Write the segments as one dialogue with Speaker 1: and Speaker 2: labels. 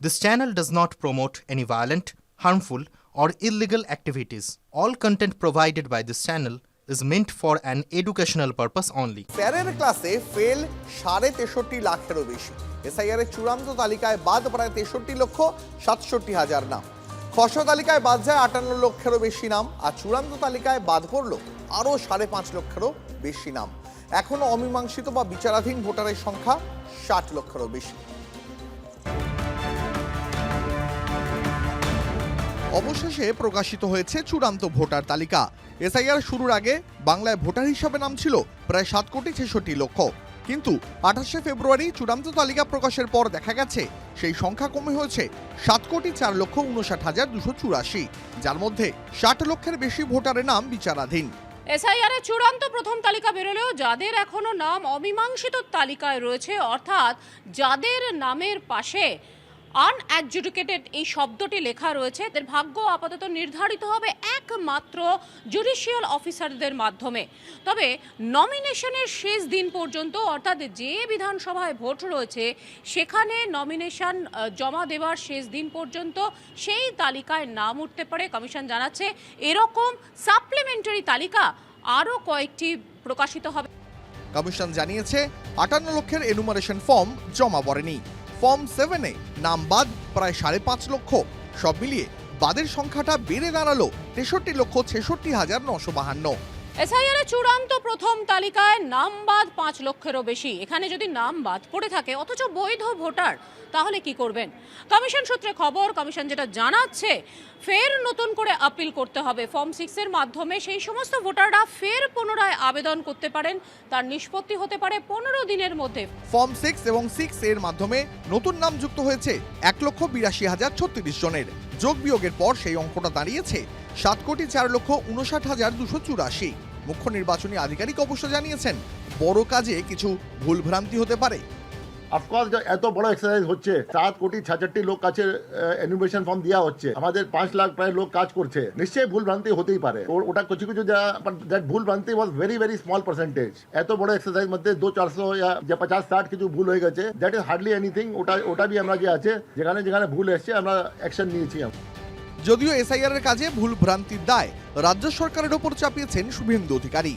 Speaker 1: This channel does not promote any violent, harmful, or illegal activities. All content provided by this channel is meant for an educational purpose only.
Speaker 2: ফেয়ারের ক্লাসে fail 63.5 লাখেরও বেশি। এসআইআরের চূড়ান্ত তালিকায় বাদ প্রায় 63,67,000 নাম। খসড়া তালিকায় বাদ যায় 58 লক্ষেরও বেশি নাম, আর চূড়ান্ত তালিকায় বাদ পড়ল আরও 5.5 লক্ষেরও বেশি নাম। এখনো অমীমাংসিত বা বিচারাধীন ভোটারের সংখ্যা 60 লক্ষেরও বেশি। অবশেষে প্রকাশিত হয়েছে চূড়ান্ত ভোটার তালিকা। এসআইআর শুরুর আগে বাংলায় ভোটার হিসাবে নাম ছিল প্রায় 7,66,00,000, কিন্তু 28শে ফেব্রুয়ারি চূড়ান্ত তালিকা প্রকাশের পর দেখা গেছে সেই সংখ্যা কমে হয়েছে 7,04,59,284, যার মধ্যে 60 লক্ষের বেশি ভোটারের নাম বিচারাধীন।
Speaker 3: এসআইআর এর চূড়ান্ত প্রথম তালিকা বেরোলেও যাদের এখনো নাম অমীমাংসিত তালিকায় রয়েছে, অর্থাৎ যাদের নামের পাশে আনঅ্যাডজুডিকেটেড এই শব্দটি লেখা রয়েছে, এদের ভাগ্য আপাতত নির্ধারিত হবে একমাত্র জুডিশিয়াল অফিসারদের মাধ্যমে। তবে নমিনেশনের শেষ দিন পর্যন্ত, অর্থাৎ যে বিধানসভায় ভোট রয়েছে সেখানে নমিনেশন জমা দেওয়ার শেষ দিন পর্যন্ত সেই তালিকায় নাম উঠতে পারে। কমিশন জানাচ্ছে এরকম সাপ্লিমেন্টারি তালিকা আরও কয়েকটি প্রকাশিত হবে।
Speaker 2: কমিশন জানিয়েছে 58 লক্ষের এনুমারেশন ফর্ম জমা পড়েনি। ফর্ম 7-এ নাম বাদ প্রায় 5.5 লক্ষ। সব মিলিয়ে বাদের সংখ্যাটা বেড়ে দাঁড়ালো 63,66,952।
Speaker 3: এসআইআর এর চূড়ান্ত প্রথম তালিকায় নাম বাদ 5 লক্ষেরও বেশি। এখানে যদি নাম বাদ পড়ে থাকে অথচ বৈধ ভোটার, তাহলে কি করবেন? কমিশন সূত্রে খবর, কমিশন যেটা জানাচ্ছে ফের নতুন করে আপিল করতে হবে। ফর্ম 6 এর মাধ্যমে সেই সমস্ত ভোটাররা ফের পুনরায় আবেদন করতে পারেন। তার নিষ্পত্তি হতে পারে 15 দিনের মধ্যে।
Speaker 2: ফর্ম 6 এবং 6 এর মাধ্যমে নতুন নাম যুক্ত হয়েছে 1,82,036 জনের। যোগ বিয়োগের পর সেই অঙ্কটা দাঁড়িয়েছে 7,04,59,284। মুখ্য নির্বাচনী আধিকারিক অবশ্য জানিয়েছেন বড় কাজে কিছু ভুলভ্রান্তি হতে পারে।
Speaker 4: অফকোর্স এত বড় এক্সারসাইজ হচ্ছে, 7,66,00,000 লোক কাছে এনুমেরেশন ফর্ম দেওয়া হচ্ছে, আমাদের 5 লাখ প্রায় লোক কাজ করছে, নিশ্চয়ই ভুল ভ্রান্তি হতেই পারে। ওটা কিছু দ্যাট ভুল ভ্রান্তি was very very small percentage. এত বড় এক্সারসাইজ মধ্যে 200-400 या 50-60 কিছু ভুল হয়ে গেছে, দ্যাট ইজ হার্ডলি এনিথিং। ওটা বি আমরা যে আছে যেখানে যেখানে ভুল এসছে আমরা অ্যাকশন নিয়েছি।
Speaker 2: যদিও এসআইআর এর কাজে ভুল ভ্রান্তির দায় রাজ্য সরকারের ওপর চাপিয়েছেন শুভেন্দু অধিকারী।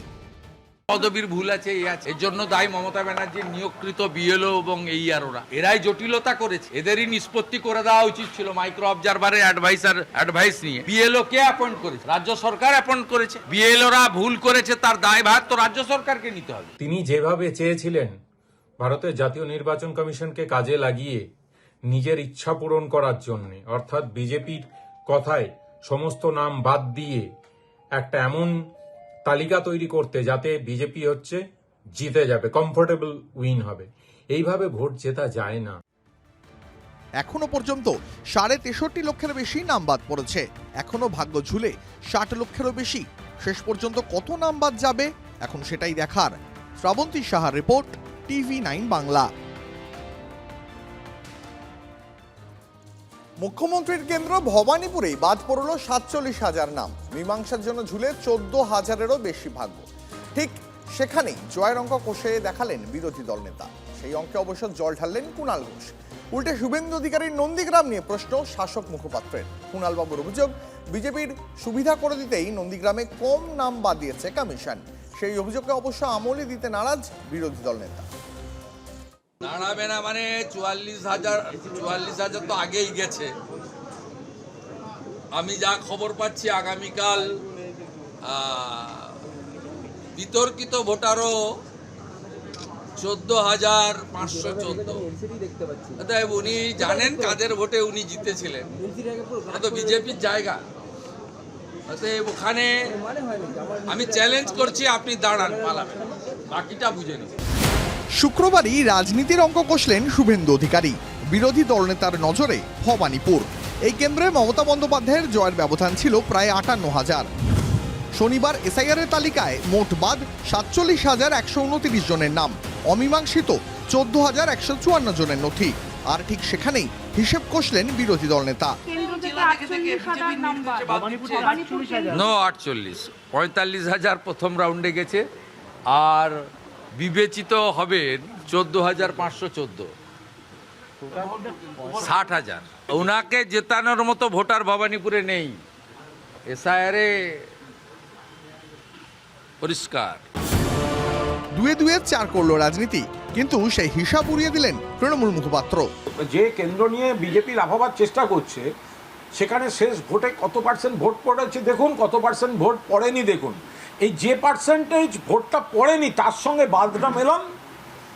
Speaker 5: পদবীর ভুল আছে, এর জন্য দায়ী মমতা ব্যানার্জির নিয়োগকৃত বিএলও এবং এইআরওরা। এরাই জটিলতা করেছে, এদেরই নিষ্পত্তি করে দেওয়া উচিত ছিল মাইক্রো অবজারভারের অ্যাডভাইস নিয়ে। বিএলও কে অ্যাপয়েন্ট করেছে? রাজ্য সরকার অ্যাপয়েন্ট করেছে। বিএলওরা ভুল করেছে, তার দায়ভার তো রাজ্য সরকারকে নিতে হবে।
Speaker 6: তিনি যেভাবে চেয়েছিলেন ভারতের জাতীয় নির্বাচন কমিশনকে কাজে লাগিয়ে নিজের ইচ্ছা পূরণ করার জন্য, অর্থাৎ বিজেপির কথায় সমস্ত নাম বাদ দিয়ে একটা এমন তালিকা তৈরি করতে যাতে বিজেপি জিতে যাবে, কমফোর্টেবল উইন হবে, এইভাবে ভোট জেতা যায় না।
Speaker 2: এখনো পর্যন্ত 63.5 লক্ষের বেশি নাম বাদ পড়েছে। এখনো ভাগ্য ঝুলে 60 লক্ষেরও বেশি। শেষ পর্যন্ত কত নাম বাদ যাবে এখন সেটাই দেখার। শ্রাবন্তী সাহার রিপোর্ট, TV9 বাংলা। মুখ্যমন্ত্রীর কেন্দ্র ভবানীপুরেই বাদ পড়ল 47,000 নাম। মীমাংসার জন্য ঝুলে 14,000-এরও বেশি ভাগ্য। ঠিক সেখানেই জয়ের অঙ্ক কষে দেখালেন বিরোধী দল নেতা। সেই অঙ্কে অবশ্য জল ঢাললেন কুণাল ঘোষ। উল্টে শুভেন্দু অধিকারীর নন্দীগ্রাম নিয়ে প্রশ্ন শাসক মুখপাত্রের। কুণালবাবুর অভিযোগ, বিজেপির সুবিধা করে দিতেই নন্দীগ্রামে কম নাম বাদ দিয়েছে কমিশন। সেই অভিযোগকে অবশ্য আমলে দিতে নারাজ বিরোধী দল নেতা।
Speaker 5: দাঁড়াবে না মানে 44,000 তো আগেই গেছে। আমি যা খবর পাচ্ছি আগামীকাল বিতর্কিত ভোটারও 14,514। উনি জানেন কাদের ভোটে উনি জিতেছিলেন, তো বিজেপির জায়গা। ওখানে আমি চ্যালেঞ্জ করছি, আপনি দাঁড়ান, পালাবেন, বাকিটা বুঝে নিন।
Speaker 2: শুক্রবারই রাজনীতির অঙ্ক কষলেন শুভেন্দু অধিকারী। বিরোধী দলনেতার নজরে ভবানীপুর। এই কেন্দ্রে মমতা বন্দ্যোপাধ্যায়ের জয়ের ব্যবধান ছিল প্রায় 58,000। শনিবার এসআইআর এর তালিকায় মোট বাদ 47,129 জনের নাম, অমীমাংসিত 14,154 জনের নথি। আর ঠিক সেখানেই হিসেব কষলেন বিরোধী দল নেতা।
Speaker 5: 45,000 প্রথম রাউন্ডে গেছে, আর বিবেচিত হবেন 14,514। 60,000। ওনাকে জেতানোর মতো ভোটার ভবানীপুরে নেই। এসআইআরে পরিষ্কার।
Speaker 2: দুয়ে দুয়ে চার করলো রাজনীতি, কিন্তু সেই হিসাব উড়িয়ে দিলেন তৃণমূল মুখপাত্র।
Speaker 7: যে কেন্দ্র নিয়ে বিজেপি লাফাবার চেষ্টা করছে সেখানে শেষ ভোটে কত পার্সেন্ট ভোট পড়েছে দেখুন, কত পার্সেন্ট ভোট পড়েনি দেখুন। এই যে পার্সেন্টেজ ভোটটা পড়েনি তার সঙ্গে বাদটা মেলান,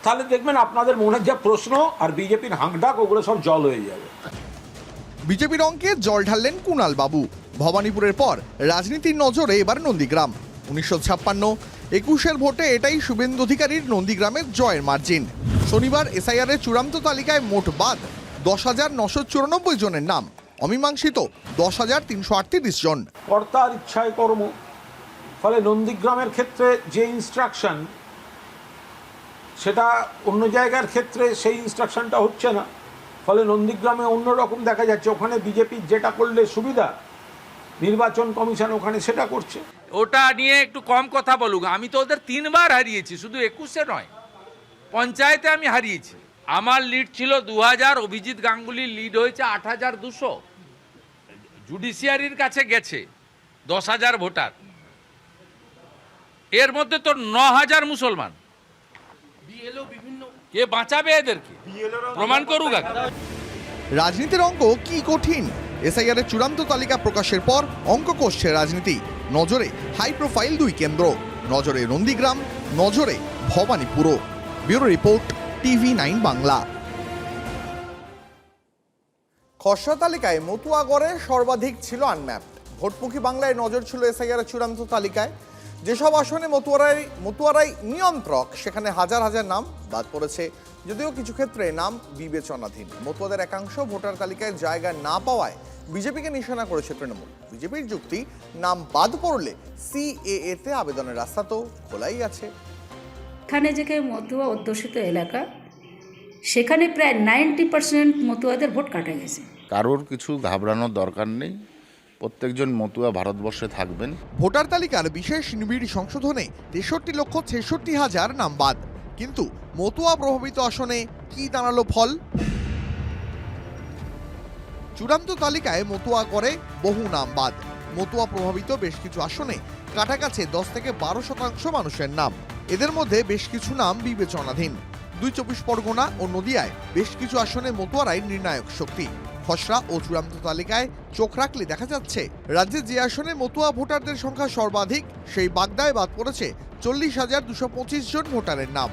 Speaker 7: তাহলে দেখবেন আপনাদের মনের যা প্রশ্ন আর বিজেপির হাঁকডাক ওগুলো সব জল হয়ে যাবে।
Speaker 2: বিজেপির অঙ্কে জল ঢাললেন কুণাল বাবু। ভবানীপুরের পর রাজনীতির নজরে এবার নন্দীগ্রাম। 1956-21 ভোটে এটাই শুভেন্দু অধিকারীর নন্দীগ্রামের জয়ের মার্জিন। শনিবার এসআইআর এর চূড়ান্ত তালিকায় মোট বাদ 10,994 জনের নাম, অমীমাংসিত 10,338 জন।
Speaker 7: কর্তার ইচ্ছায় কর্ম। ফলে নন্দীগ্রামের ক্ষেত্রে যে ইনস্ট্রাকশন সেটা অন্য জায়গার ক্ষেত্রে সেই ইনস্ট্রাকশনটা হচ্ছে না। ফলে নন্দীগ্রামে অন্যরকম দেখা যাচ্ছে। ওখানে বিজেপির যেটা করলে সুবিধা, নির্বাচন কমিশন ওখানে সেটা করছে।
Speaker 5: ওটা নিয়ে একটু কম কথা বলুক। আমি তো ওদের 3 বার হারিয়েছি, শুধু 21-এ নয়, পঞ্চায়েতে আমি হারিয়েছি। আমার লিড ছিল 2000, অভিজিৎ গাঙ্গুলির লিড হয়েছে 8,200। জুডিশিয়ারির কাছে গেছে 10,000 ভোটার, এর মধ্যে তো 9,000 মুসলমান। কে বাঁচাবে এদেরকে? প্রমাণ করুক আগে।
Speaker 2: রাজনীতির অঙ্ক কি কঠিন! এসআইআর এর চূড়ান্ত তালিকা প্রকাশের পর অঙ্ক কষছে রাজনীতি। নজরে হাই প্রোফাইল 2 কেন্দ্র, নজরে নন্দীগ্রাম, নজরে Bhabanipur. Bureau report, TV9 Bangla. খসড়া তালিকায় মতুয়াগড়ে সর্বাধিক ছিল আনম্যাপড। ভোটমুখী বাংলায় নজর ছিল এসআইআর এর চূড়ান্ত তালিকায়। যেসব আসনে মতুয়ারাই নিয়ন্ত্রক, সেখানে হাজার হাজার নাম বাদ পড়েছে, যদিও কিছু ক্ষেত্রে নাম বিবেচনাধীন। মতুয়াদের একাংশ ভোটার তালিকায় জায়গা না পাওয়ায় বিজেপিকে নিশানা করেছে তৃণমূল। বিজেপির যুক্তি, নাম বাদ পড়লে CAA তে আবেদনের রাস্তা তো খোলাই আছে।
Speaker 8: এখানে যে মতুয়া অধ্যুষিত এলাকা, সেখানে প্রায় 90% মতুয়াদের ভোট কাটা গেছে।
Speaker 9: কারোর কিছু ঘাবড়ানোর দরকার নেই, প্রত্যেকজন মতুয়া ভারতবর্ষে থাকবেন।
Speaker 2: ভোটার তালিকার বিশেষ নিবিড় সংশোধনে 63,66,000 নাম বাদ। কিন্তু মতুয়া প্রভাবিত আসনে কি দাঁড়ালো ফল? চূড়ান্ত তালিকায় মতুয়া করে বহু নাম বাদ। মতুয়া প্রভাবিত বেশ কিছু আসনে কাটা গেছে 10 থেকে 12% মানুষের নাম। এদের মধ্যে বেশ কিছু নাম বিবেচনাধীন। 24 পরগনা ও নদিয়ায় বেশ কিছু আসনে মতুয়ারাই নির্ণায়ক শক্তি। খসড়া ও চূড়ান্ত তালিকায় চোখ রাখলে দেখা যাচ্ছে, রাজ্যে যে আসনে মতুয়া ভোটারদের সংখ্যা সর্বাধিক, সেই বাগদায় বাদ পড়েছে 40,225 জন ভোটারের নাম।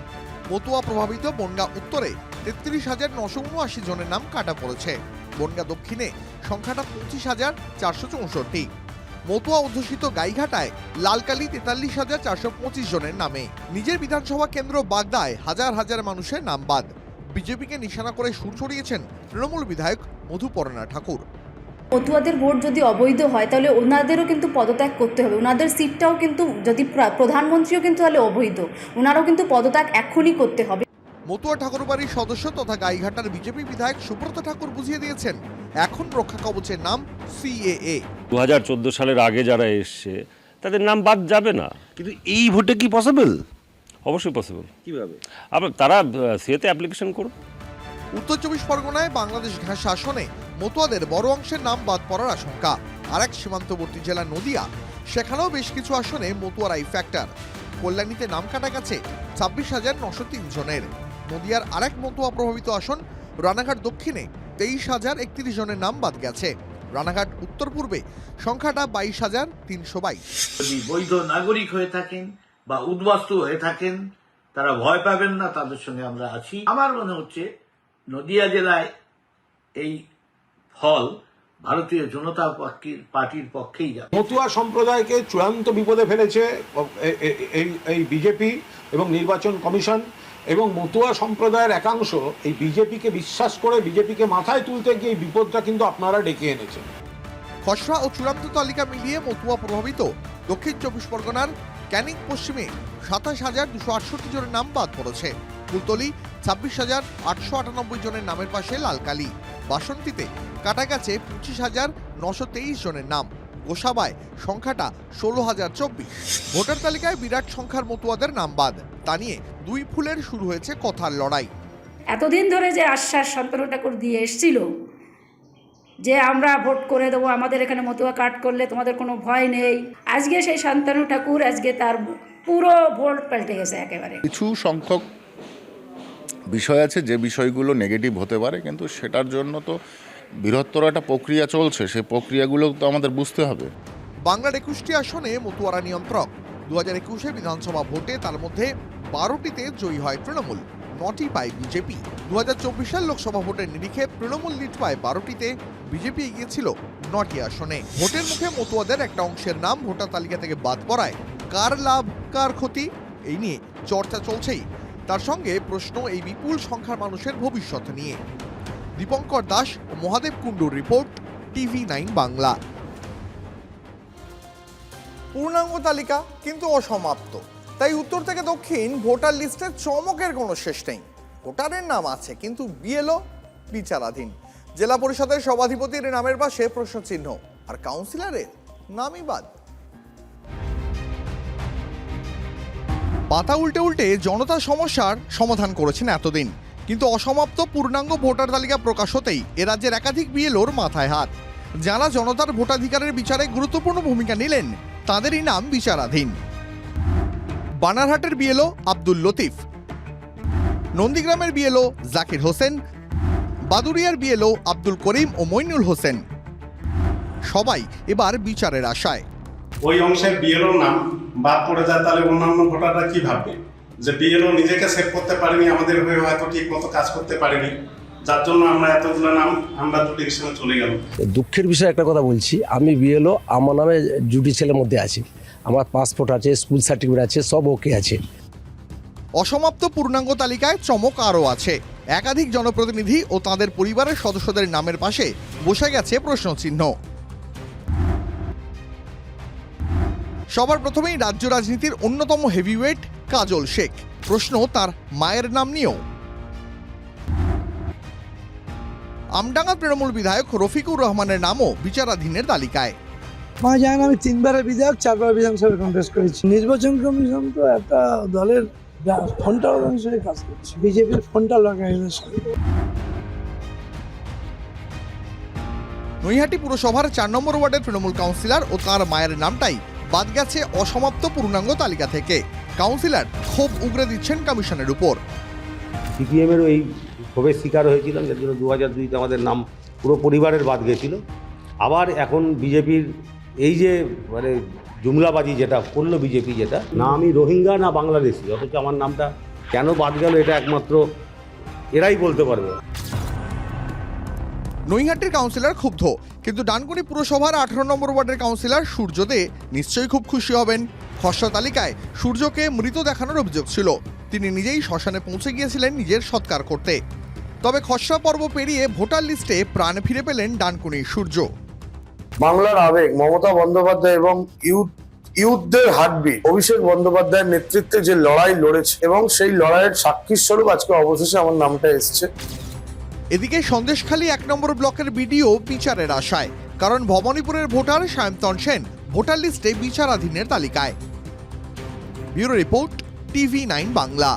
Speaker 2: মতুয়া প্রভাবিত বনগাঁ উত্তরে 33,979 জনের নাম কাটা পড়েছে। বনগাঁ দক্ষিণে সংখ্যাটা 25,464। মতুয়া অধ্যুষিত গাইঘাটায় লালকালি 43,425 জনের নামে। নিজের বিধানসভা কেন্দ্র বাগদায় হাজার হাজার মানুষের নাম বাদ। বিজেপিকে নিশানা করে সুর ছড়িয়েছেন তৃণমূল বিধায়ক মধুপর্ণা ঠাকুর।
Speaker 8: মতুয়াদের ভোট যদি অবৈধ হয় তাহলে ওনাদেরও কিন্তু পদত্যাগ করতে হবে। ওনাদের সিটটাও কিন্তু, যদি প্রধানমন্ত্রীও কিন্তু তাহলে অবৈধ, ওনারাও কিন্তু পদত্যাগ এখনই করতে হবে।
Speaker 2: মতুয়া ঠাকুরবাড়ির সদস্য তথা গাইঘাটার বিজেপি বিধায়ক সুব্রত ঠাকুর বুঝিয়ে দিয়েছেন, এখন রক্ষা কবচের নাম CAA।
Speaker 10: 2014 সালের আগে যারা এসছে তাদের নাম বাদ যাবে না।
Speaker 11: কিন্তু এই ভোটে কি পসিবল?
Speaker 10: অবশ্যই পসিবল।
Speaker 11: কিভাবে?
Speaker 10: তারা সিএতে অ্যাপ্লিকেশন করুন।
Speaker 2: উত্তর 24 পরগনায় বাংলাদেশ ঘাস আসনে মতুয়াদের বড় অংশের নাম বাদ পড়ার আশঙ্কা। আরেক সীমান্তবর্তী জেলা নদিয়া, সেখানেও বেশ কিছু আসনে মতুয়ারাই ফ্যাক্টর। কল্যাণীতে নাম কাটা গেছে 26,903 জনের। নদিয়ার আরেক মতুয়া প্রভাবিত আসন রানাঘাট দক্ষিণে 23,031 জনের নাম বাদ গেছে। রানাঘাট উত্তর পূর্বে সংখ্যাটা 22,322।
Speaker 11: যদি বৈধ নাগরিক হয়ে থাকেন বা উদ্বাস্তু হয়ে থাকেন, তারা ভয় পাবেন না, তাদের সঙ্গে আমরা আছি। আমার মনে হচ্ছে নদিয়া জেলায় এই ফল ভারতীয় জনতা পার্টির পক্ষেই যাবে।
Speaker 7: মতুয়া সম্প্রদায়কে চূড়ান্ত বিপদে ফেলেছে এই বিজেপি এবং নির্বাচন কমিশন, এবং মতুয়া সম্প্রদায়ের একাংশ এই বিজেপিকে বিশ্বাস করে বিজেপিকে মাথায় তুলতে গিয়ে এই বিপদটা কিন্তু আপনারা ডেকে এনেছেন।
Speaker 2: খসড়া ও চূড়ান্ত তালিকা মিলিয়ে মতুয়া প্রভাবিত দক্ষিণ 24 পরগনার ক্যানিং পশ্চিমে 27,268 জনের নাম বাদ পড়েছে। কুলতলি 26,898 জনের নামের পাশে লালকালি। বাসন্তীতে কাটা গেছে 25,923 জনের নাম। গোসাবায় সংখ্যাটা 16,024। ভোটার তালিকায় বিরাট সংখ্যার মতুয়াদের নাম বাদ। তা নিয়ে দুই ফুলের শুরু হয়েছে কথার লড়াই।
Speaker 12: এতদিন ধরে যে আশ্বাস শান্তনু ঠাকুর দিয়ে এসছিল যে আমরা ভোট করে দেবো, আমাদের এখানে মতুয়া কাট করলে তোমাদের কোনো ভয় নেই, আজকে সেই শান্তনু ঠাকুর আজকে তার পুরো ভোট পাল্টে গেছে একেবারে।
Speaker 9: কিছু সংখ্যক বিষয় আছে যে বিষয়গুলো নেগেটিভ হতে পারে, কিন্তু সেটার জন্য তো বৃহত্তর একটা প্রক্রিয়া চলছে, সেই প্রক্রিয়াগুলো তো আমাদের বুঝতে হবে।
Speaker 2: বাংলার 21টি আসনে মতুয়ারা নিয়ন্ত্রক। 2021 বিধানসভা ভোটে তার মধ্যে 12টিতে জয়ী হয় তৃণমূল, 9টি পায় বিজেপি। 2024 সাল লোকসভা ভোটের নিরিখে তৃণমূল লিড পায় 12টিতে, বিজেপি এগিয়েছিল 9টি আসনে। ভোটের মুখে মতুয়াদের একটা অংশের নাম ভোটার তালিকা থেকে বাদ পড়ায় কার লাভ কার ক্ষতি এই নিয়ে চর্চা চলছেই। তার সঙ্গে প্রশ্ন এই বিপুল সংখ্যার মানুষের ভবিষ্যৎ নিয়ে। দীপঙ্কর দাস ও মহাদেব কুণ্ডুর রিপোর্ট, TV9 বাংলা। পূর্ণাঙ্গ তালিকা কিন্তু অসমাপ্ত, তাই উত্তর থেকে দক্ষিণ ভোটার লিস্টে চমকের কোনো শেষ নেই। ভোটারের নাম আছে কিন্তু বিএলও বিচারাধীন। জেলা পরিষদের সভাধিপতির নামের পাশে প্রশ্নচিহ্ন, আর কাউন্সিলরের নামই বাদ। পাতা উল্টে উল্টে জনতার সমস্যার সমাধান করেছেন এতদিন, কিন্তু অসমাপ্ত পূর্ণাঙ্গ ভোটার তালিকা প্রকাশ হতেই এ রাজ্যের একাধিক বিএলওর মাথায় হাত। যারা জনতার ভোটাধিকারের বিচারে গুরুত্বপূর্ণ ভূমিকা নিলেন তাদেরই নাম বিচারাধীন। বানারহাটের বিএলও আব্দুল লতিফ, নন্দীগ্রামের বিএলও জাকির হোসেন, বাদুরিয়ার বিএলও আব্দুল করিম ও মইনুল হোসেন, সবাই এবার বিচারের আশায়।
Speaker 13: ওই অংশের বিএলও নাম বাদ পড়ে যায়, তাহলে অন্যান্য ভোটাররা কি ভাববে যে বিএলও নিজেকে সেভ করতে পারেনি, আমাদের হয়ে হয়তো ঠিক মতো কাজ করতে পারেনি, যার জন্য আমরা এতগুলো নাম আমরা ডিরেকশনে চলে গেল।
Speaker 14: দুঃখের বিষয় একটা কথা বলছি, আমি বিএলও আমার নামে জুডিশিয়ালের মধ্যে আছি, আমার পাসপোর্ট আছে, স্কুল সার্টিফিকেট আছে, সব ওকে আছে।
Speaker 2: অসমাপ্ত পূর্ণাঙ্গ তালিকায় চমক আরও আছে। একাধিক জনপ্রতিনিধি ও তাদের পরিবারের সদস্যদের নামের পাশে বসে গেছে প্রশ্নচিহ্ন। সবার প্রথমেই রাজ্য রাজনীতির অন্যতম হেভিওয়েট কাজল শেখ। প্রশ্ন তার মায়ের নাম নিয়েও। আমডাঙ্গা তৃণমূল বিধায়ক রফিকুর রহমানের নামও বিচারাধীনের তালিকায়।
Speaker 15: মা জানেন আমি 3বারের বিধায়ক, 4বার বিধানসভায় কন্টেস্ট করেছি। নির্বাচন কমিশন তো একটা দলের ফোনটা হিসেবে কাজ করছে, বিজেপির ফোনটা লাগাই।
Speaker 2: নৈহাটি পুরসভার 4 নম্বর ওয়ার্ডের তৃণমূল কাউন্সিলর ও তার মায়ের নামটাই বাদ গেছে অসমাপ্ত পূর্ণাঙ্গ তালিকা থেকে। কাউন্সিলর ক্ষোভ উগরে দিচ্ছেন কমিশনের উপর।
Speaker 16: সিপিএমের এই ক্ষোভের শিকার হয়েছিলাম, যার জন্য 2002-তে আমাদের নাম পুরো পরিবারের বাদ গেছিল। আবার এখন বিজেপির এই যে মানে জুমলাবাজি যেটা করলো বিজেপি, যেটা না আমি রোহিঙ্গা না বাংলাদেশি, অথচ আমার নামটা কেন বাদ গেল এটা একমাত্র এরাই বলতে পারবে।
Speaker 2: নৈহাটির কাউন্সিলর ক্ষুব্ধ, কিন্তু ডানকুনি পুরসভার 18 নম্বর ওয়ার্ডের কাউন্সিলর সূর্য দে নিশ্চয়ই খুব খুশি হবেন। খসড়া তালিকায় সূর্যকে মৃত দেখানোর অভিযোগ ছিল, তিনি নিজেই শ্মশানে পৌঁছে গিয়েছিলেন নিজের সৎকার করতে। তবে খসড়া পর্ব পেরিয়ে ভোটার লিস্টে প্রাণ ফিরে পেলেন ডানকুনির সূর্য।
Speaker 17: বাংলার আবেগ মমতা বন্দ্যোপাধ্যায় এবং ইউথদের হার্টবিট অভিষেক বন্দ্যোপাধ্যায়ের নেতৃত্বে যে লড়াই লড়েছে এবং সেই লড়াইয়ের সাক্ষী স্বরূপ আজকে অবশেষে আমার নামটা এসছে।
Speaker 2: এদিকে সন্দেশখালী 1 নম্বর ব্লকের বিডিও বিচারের আশায়, কারণ ভবানীপুরের ভোটার সায়ন্তন সেন ভোটার লিস্টে বিচারাধীনের তালিকায়। Bureau report, TV9 Bangla.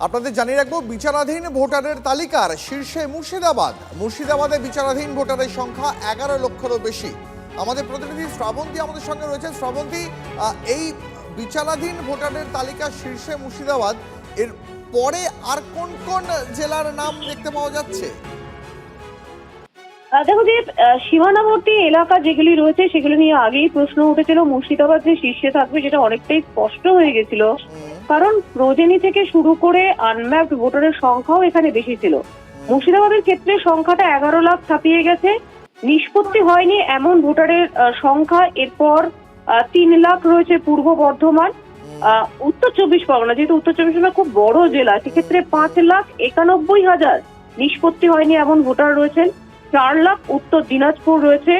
Speaker 2: আপনাদের জানিয়ে রাখবো, বিচারাধীন ভোটারের তালিকার শীর্ষে মুর্শিদাবাদ। মুর্শিদাবাদে বিচারাধীন ভোটারের সংখ্যা 11 লক্ষেরও বেশি। আমাদের প্রতিনিধি শ্রাবন্তী আমাদের সঙ্গে রয়েছে। শ্রাবন্তী, এই বিচারাধীন ভোটারের তালিকার শীর্ষে মুর্শিদাবাদ, এর পরে আর কোন কোন জেলার নাম দেখতে পাওয়া যাচ্ছে?
Speaker 18: দেখো যে সীমানাবর্তী এলাকা যেগুলি রয়েছে সেগুলো নিয়ে আগেই প্রশ্ন উঠেছিল। মুর্শিদাবাদ যে শীর্ষে থাকবে সেটা অনেকটাই স্পষ্ট হয়ে গেছিল, কারণ প্রজেনি থেকে শুরু করে আনম্যাপড ভোটারের সংখ্যাও এখানে বেশি ছিল। মুর্শিদাবাদের ক্ষেত্রে সংখ্যাটা 11 লাখ ছাপিয়ে গেছে। নিষ্পত্তি হয়নি এমন ভোটারের সংখ্যা এরপর 3 লাখ রয়েছে পূর্ব বর্ধমান। উত্তর 24 পরগনা, যেহেতু উত্তর 24 পরগনা খুব বড় জেলা, সেক্ষেত্রে 5,91,000 নিষ্পত্তি হয়নি এমন ভোটার রয়েছেন। 4 লাখ উত্তর দিনাজপুর রয়েছে।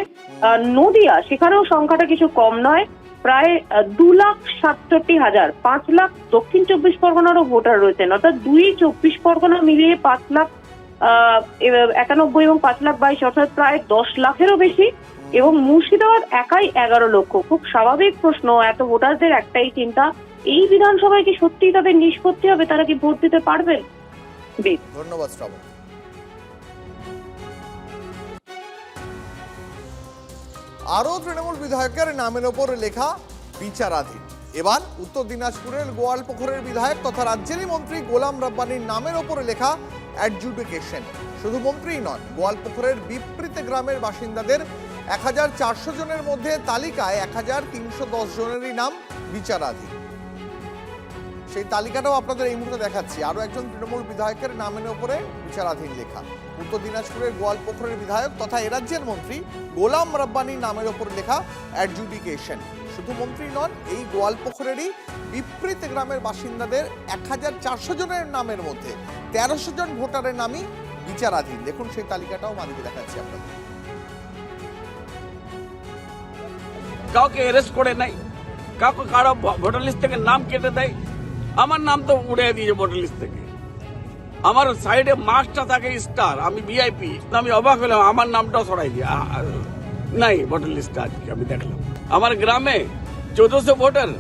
Speaker 18: নদিয়া, সেখানেও সংখ্যাটা কিছু কম নয়, প্রায় 2,67,000। 5 লাখ দক্ষিণ 24 পরগনারও ভোটার রয়েছেন, অর্থাৎ 2-24 পরগনা মিলিয়ে 5,91,000 এবং 5,22,000, অর্থাৎ প্রায় 10 লাখেরও বেশি এবং মুর্শিদাবাদ একাই 11 লক্ষ। খুব স্বাভাবিক প্রশ্ন, এত ভোটারদের একটাই চিন্তা, এই বিধানসভায় কি সত্যিই তাদের নিষ্পত্তি হবে? তারা কি ভোট দিতে পারবেন?
Speaker 2: ধন্যবাদ শ্রাবণ। আরও তৃণমূল বিধায়কের নামের ওপর লেখা বিচারাধীন। এবার উত্তর দিনাজপুরের গোয়ালপুকুরের বিধায়ক তথা রাজ্যেরই মন্ত্রী গোলাম রাব্বানির নামের ওপরে লেখা অ্যাডজুডিকেশন। শুধু মন্ত্রীই নন, গোয়ালপুকুরের বিপরীতে গ্রামের বাসিন্দাদের 1400 জনের মধ্যে তালিকায় 1310 জনেরই নাম বিচারাধীন। সেই তালিকাটাও আপনাদের এই মুহূর্তে দেখাচ্ছি। আরও একজন তৃণমূল বিধায়কের নামের ওপরে বিচারাধীন লেখা। উত্তর দিনাজপুরের গোয়ালপুকুরের বিধায়ক তথা এ রাজ্যের মন্ত্রী গোলাম রাব্বানির নামের ওপর লেখা অ্যাডজুডিকেশন। শুধু মন্ত্রী নন, এই গোয়ালপুকুরেরই বিপরীত গ্রামের বাসিন্দাদের 1400 জনের নামের মধ্যে 1300 জন ভোটারের নামই বিচারাধীন। দেখুন সেই তালিকাটাও মাঝে দেখাচ্ছি আপনাদের।
Speaker 19: কাউকে অ্যারেস্ট করে নাই, কাউকে কারো ভোটার লিস্ট থেকে নাম কেটে দেয়। আমার নাম তো উড়ে দিয়েছে ভোটার লিস্ট থেকে। আমার সাইডে মার্কটা থাকে স্টার, আমি ভিআইপি। আমি অবাক হলাম, আমার নামটাও সরাই দিয়ে নাই ভোটার লিস্টে। আজকে আমি দেখলাম আমার গ্রামে 1400 ভোটার,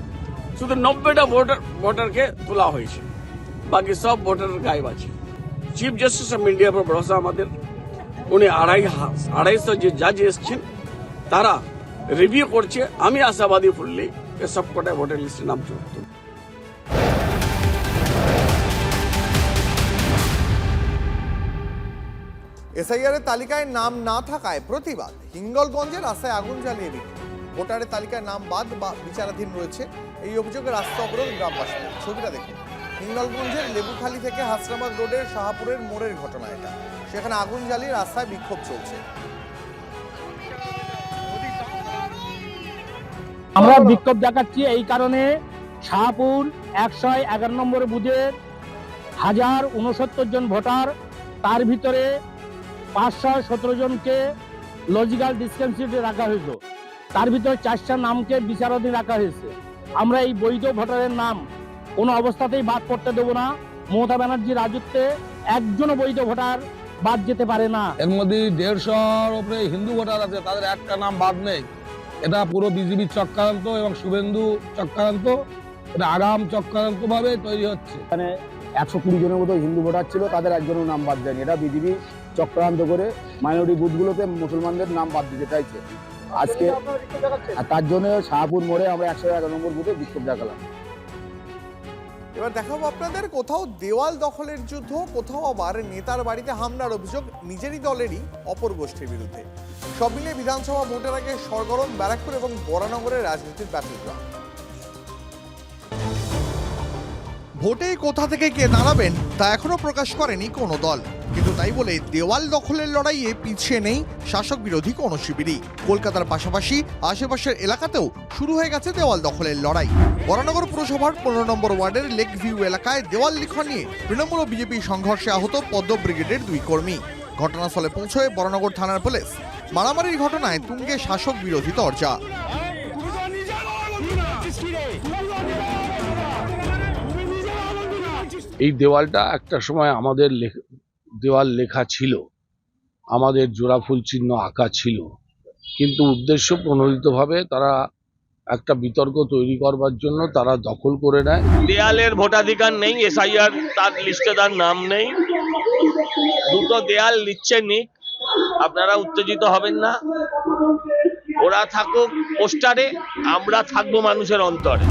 Speaker 19: শুধু 90টা ভোটারকে তোলা হয়েছে, বাকি সব ভোটার গায়েব আছে। চিফ জাস্টিস অফ ইন্ডিয়ার উপর ভরসা আমাদের। উনি 250 যে জাজ এসছেন তারা রিভিউ করছে। আমি আশাবাদী ফুললি সব কটায় ভোটার লিস্টে নাম চলতো।
Speaker 2: এসআইআর তালিকায় নাম না থাকায় প্রতিবাদ। হিঙ্গলগঞ্জে রাস্তায় আগুন জ্বালিয়ে বিক্ষোভ। ভোটারের তালিকায় নাম বাদ বা বিচারাধীন রয়েছে, এই অভিযোগে রাস্তা অবরোধ গ্রামবাসীদের। ছবিটা দেখুন, হিঙ্গলগঞ্জের লেবুখালী থেকে হাসনাবাদ রোডের শাহপুরের মোড়ের ঘটনা এটা। সেখানে আগুন জ্বালিয়ে রাস্তায় বিক্ষোভ চলছে।
Speaker 20: আমরা বিক্ষোভ দেখাচ্ছি এই কারণে, শাহপুর 111 নম্বর বুথের 1069 জন ভোটার, তার ভিতরে 517 জনকে লজিক্যাল ডিসক্রিমিনেশনে রাখা হয়েছে, তার ভিতরে 4টা নামকে বিচারাধীন রাখা হয়েছে। আমরা এই বৈধ ভোটারের নাম কোনো অবস্থাতেই বাদ পড়তে দেব না। মমতা ব্যানার্জির রাজত্বে একজনও বৈধ ভোটার বাদ যেতে পারে না।
Speaker 21: এর মধ্যে 150-র উপরে হিন্দু ভোটার আছে, তাদের একটা নাম বাদ নেই। এটা পুরো বিজেপির চক্রান্ত এবং শুভেন্দু চক্রান্ত, এটা আগাম চক্রান্ত ভাবে তৈরি হচ্ছে।
Speaker 14: এখানে 120 জনের মতো হিন্দু ভোটার ছিল, তাদের একজনের নাম বাদ দেয়নি। এটা বিজেপি চক্রান্ত করে মাইনরিটি বুথগুলোতে মুসলমানদের নাম বাদ দিতে চাইছে আজকে। তার জন্য শাহপুর মোড়ে আমরা 111 নম্বর বুথে বিক্ষোভ দেখালাম।
Speaker 2: এবার দেখাবো আপনাদের কোথাও দেওয়াল দখলের যুদ্ধ, কোথাও আবার নেতার বাড়িতে হামলার অভিযোগ নিজেরই দলেরই অপর গোষ্ঠীর বিরুদ্ধে। সব মিলিয়ে বিধানসভা ভোটের আগে সরগরম ব্যারাকপুর এবং বরানগরের রাজনীতির ব্যাটলগ্রাউন্ড। ভোটে কোথা থেকে কে দাঁড়াবেন তা এখনো প্রকাশ করেনি কোনো দল, কিন্তু তাই বলে দেওয়াল দখলের লড়াইয়ে পিছিয়ে নেই শাসক বিরোধী কোনো শিবিরই। কলকাতার পাশাপাশি আশেপাশের এলাকাতেও শুরু হয়ে গেছে দেওয়াল দখলের লড়াই। বরানগর পুরসভার 15 নম্বর ওয়ার্ডের লেক ভিউ এলাকায় দেওয়াল লিখন নিয়ে তৃণমূল ও বিজেপি সংঘর্ষে আহত পদ্ম ব্রিগেডের 2 কর্মী। ঘটনাস্থলে পৌঁছয় বরানগর থানার পুলিশ। মারামারির ঘটনায় তুঙ্গে শাসক বিরোধী তরজা।
Speaker 22: এই দেওয়ালটা একটা সময় আমাদের দেওয়াল লেখা ছিল, আমাদের জোড়া ফুল চিহ্ন আঁকা ছিল, কিন্তু উদ্দেশ্য প্রণোদিতভাবে তারা একটা বিতর্ক তৈরি করবার জন্য তারা দখল করে নেয়।
Speaker 23: দেয়ালের ভোটাধিকার নেই, এসআইআর তার লিস্টে তার নাম নেই। দুটো দেয়াল নিচ্ছে নিক, আপনারা উত্তেজিত হবেন না। ওরা থাকুক পোস্টারে, আমরা থাকবো মানুষের অন্তরে।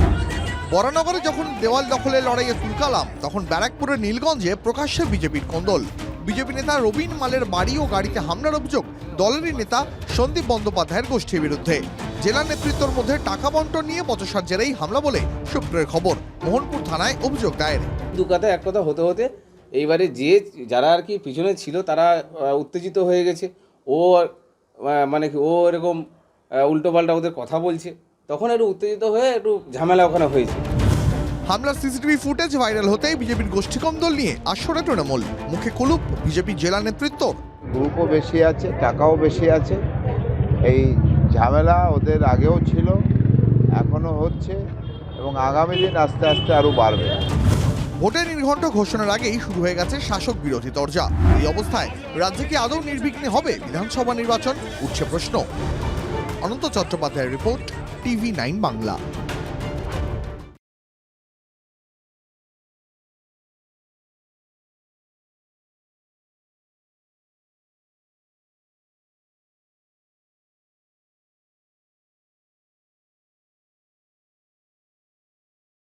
Speaker 2: বরানগরে যখন দেওয়াল দখলের লড়াইয়ে তুলকালাম, তখন ব্যারাকপুরের নীলগঞ্জে প্রকাশ্যে বিজেপির কোন্দল। বিজেপি নেতা রবিন মালের বাড়ি ও গাড়িতে হামলার অভিযোগ দলেরই নেতা সন্দীপ বন্দ্যোপাধ্যায়ের গোষ্ঠীর বিরুদ্ধে। জেলা নেতৃত্বের মধ্যে টাকা বন্টন নিয়ে বচসার জেরেই হামলা বলে সূত্রের খবর। মোহনপুর থানায় অভিযোগ দায়ের।
Speaker 24: দু কথা এক কথা হতে হতে এইবারে যারা আর কি পিছনে ছিল তারা উত্তেজিত হয়ে গেছে। ও মানে কি ও এরকম উল্টোপাল্টা ওদের কথা বলছে, তখন একটু উত্তেজিত হয়ে একটু ঝামেলা ওখানে হয়েছে।
Speaker 2: হামলার সিসিটিভি ফুটেজ ভাইরাল হতেই বিজেপির গোষ্ঠী কমদল নিয়ে আসরে তৃণমূল। মুখে কুলুপ বিজেপি জেলা নেতৃত্ব।
Speaker 25: গ্রুপও বেশি আছে, টাকাও বেশি আছে। এই ঝামেলা ওদের আগেও ছিল, এখনো হচ্ছে এবং আগামী দিন আস্তে আস্তে আরো বাড়বে।
Speaker 2: ভোটের নির্ঘণ্ট ঘোষণার আগেই শুরু হয়ে গেছে শাসক বিরোধী তরজা। এই অবস্থায় রাজ্যে কি আদৌ নির্বিঘ্নে হবে বিধানসভা নির্বাচন, উঠছে প্রশ্ন। অনন্ত চট্টোপাধ্যায়ের রিপোর্ট, TV9 বাংলা।